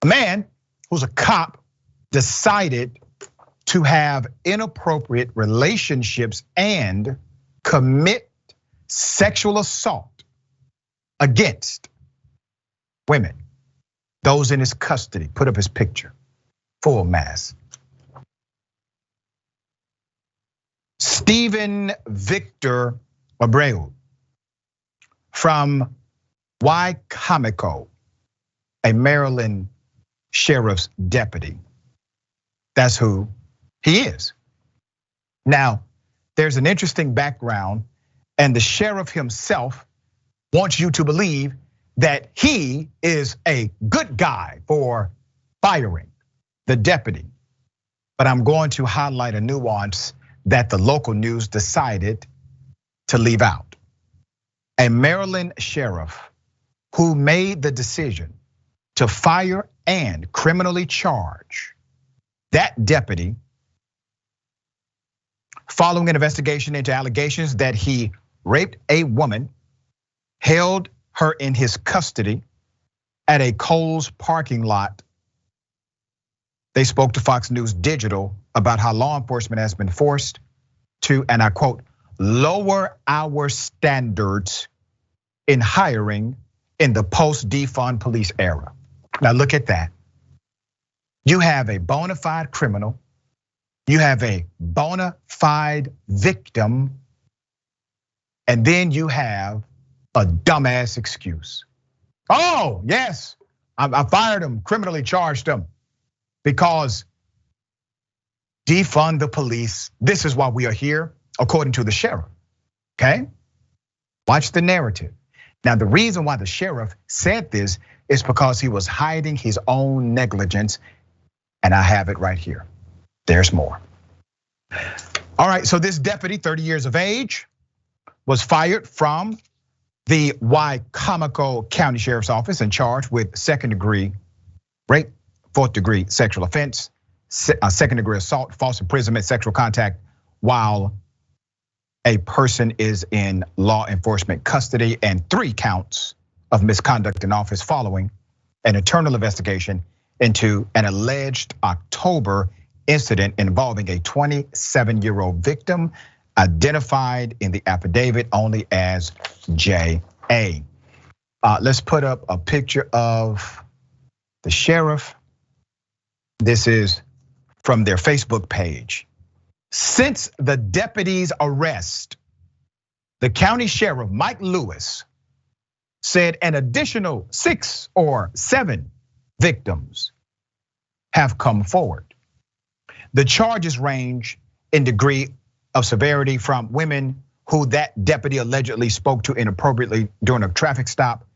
A man who's a cop decided to have inappropriate relationships and commit sexual assault against women, those in his custody. Put up his picture, full mask. Stephen Victor Abreu from Wicomico, a Maryland sheriff's deputy. That's who he is. Now, there's an interesting background, and the sheriff himself wants you to believe that he is a good guy for firing the deputy. But I'm going to highlight a nuance that the local news decided to leave out. A Maryland sheriff who made the decision to fire and criminally charge that deputy following an investigation into allegations that he raped a woman, held her in his custody at a Kohl's parking lot. They spoke to Fox News Digital about how law enforcement has been forced to, and I quote, lower our standards in hiring in the post-defund-police era. Now look at that. You have a bona fide criminal, you have a bona fide victim, and then you have a dumbass excuse. Oh, yes, I fired him, criminally charged him because defund the police. This is why we are here, according to the sheriff, okay? Watch the narrative. Now, the reason why the sheriff said this is because he was hiding his own negligence, and I have it right here. There's more. All right, so this deputy, 30 years of age, was fired from the Wicomico County Sheriff's Office and charged with second-degree rape, fourth-degree sexual offense, second-degree assault, false imprisonment, sexual contact, while a person is in law enforcement custody, and 3 counts of misconduct in office following an internal investigation into an alleged October incident involving a 27-year-old victim identified in the affidavit only as J.A. Let's put up a picture of the sheriff. This is from their Facebook page. Since the deputy's arrest, the county sheriff, Mike Lewis, said an additional 6 or 7 victims have come forward. The charges range in degree of severity from women who that deputy allegedly spoke to inappropriately during a traffic stop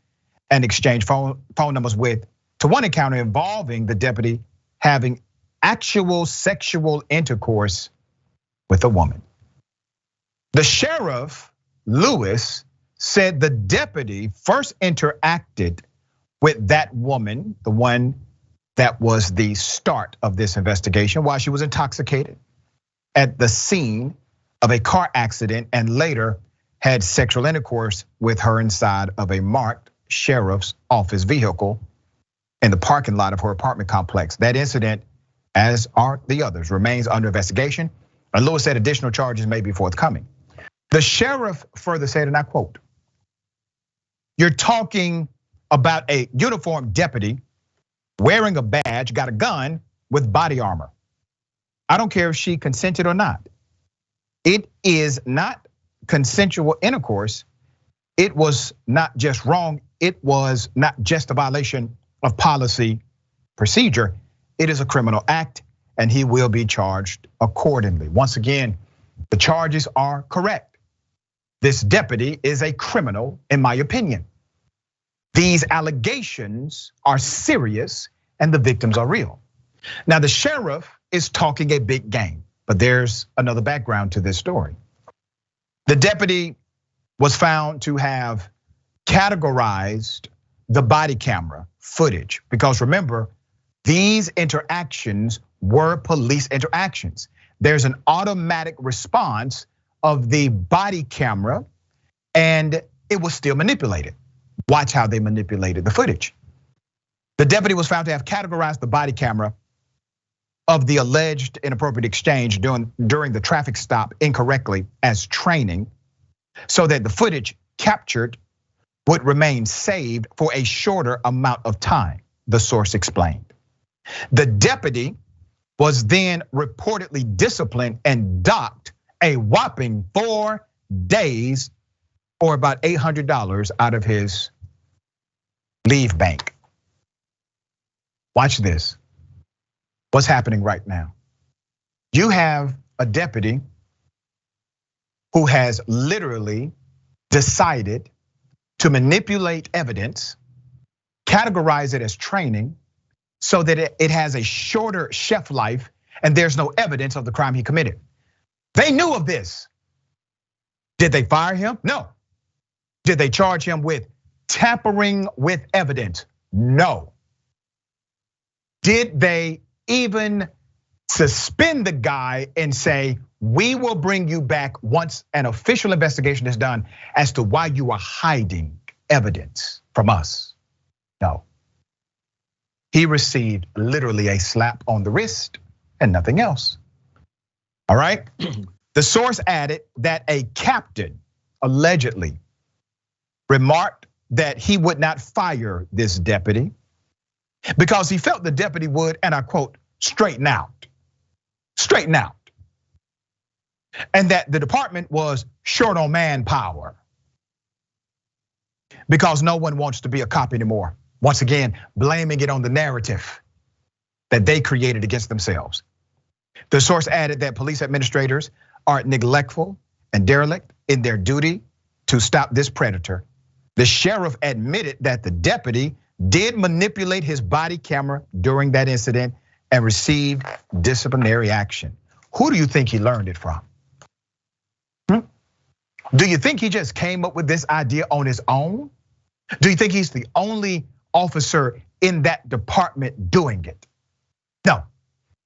and exchanged phone numbers with, to one encounter involving the deputy having actual sexual intercourse with a woman. The sheriff, Lewis, said the deputy first interacted with that woman, the one that was the start of this investigation, while she was intoxicated at the scene of a car accident, and later had sexual intercourse with her inside of a marked sheriff's office vehicle in the parking lot of her apartment complex. That incident, as are the others, remains under investigation. And Lewis said additional charges may be forthcoming. The sheriff further said, and I quote, "You're talking about a uniformed deputy wearing a badge, got a gun with body armor. I don't care if she consented or not. It is not consensual intercourse. It was not just wrong. It was not just a violation of policy procedure. It is a criminal act, and he will be charged accordingly." Once again, the charges are correct. This deputy is a criminal, in my opinion. These allegations are serious and the victims are real. Now, the sheriff is talking a big game, but there's another background to this story. The deputy was found to have categorized the body camera footage, because remember, these interactions were police interactions. There's an automatic response of the body camera, and it was still manipulated. Watch how they manipulated the footage. The deputy was found to have categorized the body camera of the alleged inappropriate exchange during the traffic stop incorrectly as training, so that the footage captured would remain saved for a shorter amount of time, the source explained. The deputy was then reportedly disciplined and docked a whopping 4 days or about $800 out of his leave bank. Watch this. What's happening right now? You have a deputy who has literally decided to manipulate evidence, categorize it as training so that it has a shorter shelf life and there's no evidence of the crime he committed. They knew of this. Did they fire him? No. Did they charge him with tampering with evidence? No. Did they even suspend the guy and say, we will bring you back once an official investigation is done as to why you are hiding evidence from us? No. He received literally a slap on the wrist and nothing else. All right. The source added that a captain allegedly remarked that he would not fire this deputy because he felt the deputy would, and I quote, straighten out. And that the department was short on manpower because no one wants to be a cop anymore. Once again, blaming it on the narrative that they created against themselves. The source added that police administrators are neglectful and derelict in their duty to stop this predator. The sheriff admitted that the deputy did manipulate his body camera during that incident and received disciplinary action. Who do you think he learned it from? Do you think he just came up with this idea on his own? Do you think he's the only officer in that department doing it? No.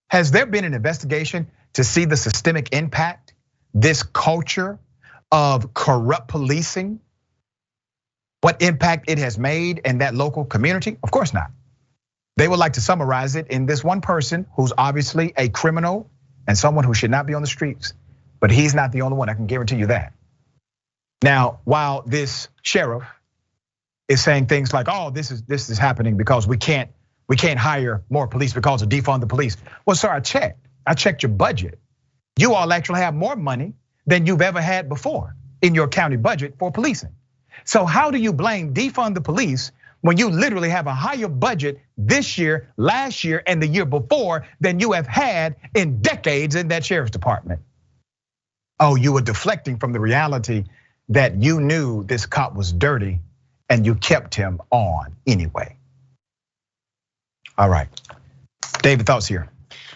Has there been an investigation to see the systemic impact, this culture of corrupt policing, what impact it has made in that local community? Of course not. They would like to summarize it in this one person who's obviously a criminal and someone who should not be on the streets. But he's not the only one, I can guarantee you that. Now, while this sheriff is saying things like, this is happening because we can't hire more police because of defund the police. Well, sir, I checked your budget. You all actually have more money than you've ever had before in your county budget for policing. So how do you blame defund the police when you literally have a higher budget this year, last year, and the year before than you have had in decades in that sheriff's department? Oh, you were deflecting from the reality that you knew this cop was dirty and you kept him on anyway. All right, David, thoughts here?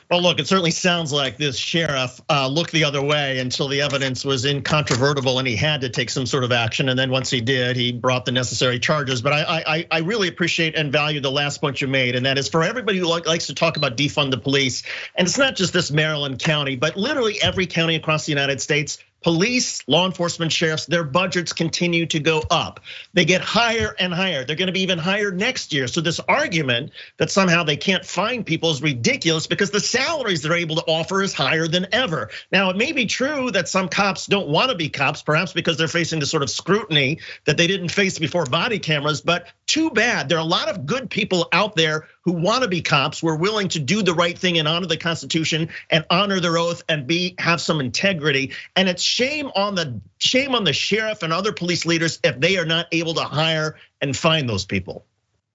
Well, look, it certainly sounds like this sheriff looked the other way until the evidence was incontrovertible and he had to take some sort of action. And then once he did, he brought the necessary charges. But I really appreciate and value the last point you made, and that is for everybody who likes to talk about defund the police. And it's not just this Maryland county, but literally every county across the United States. Police, law enforcement, sheriffs, their budgets continue to go up. They get higher and higher. They're gonna be even higher next year. So this argument that somehow they can't find people is ridiculous because the salaries they're able to offer is higher than ever. Now, it may be true that some cops don't wanna be cops, perhaps because they're facing the sort of scrutiny that they didn't face before body cameras, but too bad. There are a lot of good people out there who wanna be cops, who are willing to do the right thing and honor the Constitution and honor their oath and have some integrity. And it's shame on the sheriff and other police leaders if they are not able to hire and find those people.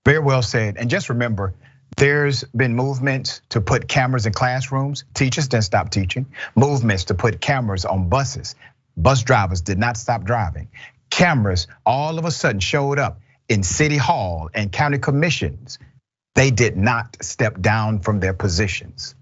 Very well said. And just remember, there's been movements to put cameras in classrooms. Teachers didn't stop teaching. Movements to put cameras on buses. Bus drivers did not stop driving. Cameras all of a sudden showed up in City Hall and county commissions. They did not step down from their positions.